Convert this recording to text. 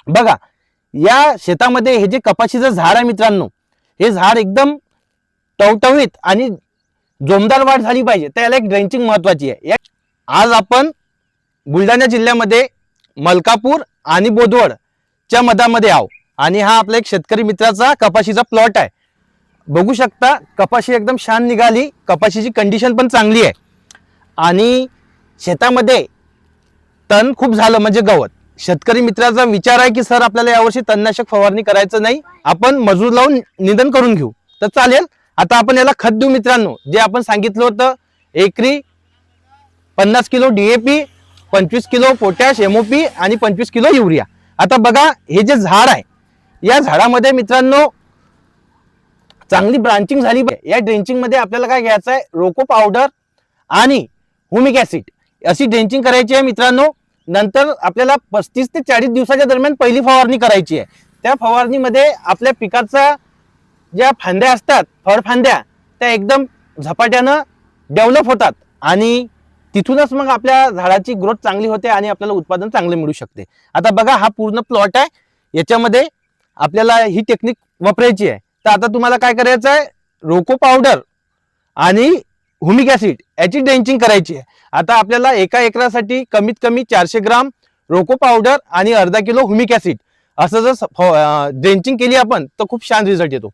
बघा या शेतामध्ये हे जे कपाशीचं झाड आहे मित्रांनो, हे झाड एकदम टवटवीत आणि जोमदार वाढ झाली पाहिजे, त्याला एक ड्रेंचिंग महत्वाची आहे। आज आपण बुलढाणा जिल्ह्यामध्ये मलकापूर आणि बोदवडच्या मधामध्ये आहो आणि हा आपला एक शेतकरी मित्राचा कपाशीचा प्लॉट आहे। बघू शकता कपाशी एकदम छान निघाली, कपाशीची कंडिशन पण चांगली आहे आणि शेतामध्ये तण खूप झालं म्हणजे गवत। शेतकरी मित्राचा विचार आहे की सर आपल्याला यावर्षी तणनाशक फवारणी करायचं नाही, आपण मजूर लावून निंदन करून घेऊ, तर चालेल। आता आपण याला खत देऊ मित्रांनो, जे आपण सांगितलं होतं एकरी 50 kilo DAP, 25 kilo potash MOP आणि 25 किलो युरिया। आता बघा हे जे झाड आहे या झाडामध्ये मित्रांनो चांगली ब्रांचिंग झाली पाहिजे। या ड्रेंचिंग मध्ये आपल्याला काय घ्यायचं आहे, रोको पावडर आणि हुमिक ऍसिड अशी ड्रेंचिंग करायची आहे मित्रांनो। नंतर आपल्याला 35 ते 40 दिवसाच्या दरम्यान पहिली फवारणी करायची आहे। त्या फवारणीमध्ये आपल्या पिकाचा ज्या फांद्या असतात, फळफांद्या, त्या एकदम झपाट्यानं डेव्हलप होतात आणि तिथूनच मग आपल्या झाडाची ग्रोथ चांगली होते आणि आपल्याला उत्पादन चांगले मिळू शकते। आता बघा हा पूर्ण प्लॉट आहे, याच्यामध्ये आपल्याला ही टेक्निक वापरायची आहे। तर आता तुम्हाला काय करायचं आहे, रोको पावडर आणि हुमिक ऍसिड याची ड्रेंचिंग करायची आहे। आता आपल्याला एका एकरासाठी कमीत कमी 400 ग्राम रोको पावडर आणि अर्धा किलो हुमिक ऍसिड असं जर ड्रेंचिंग केली आपण तर खूप छान रिझल्ट येतो।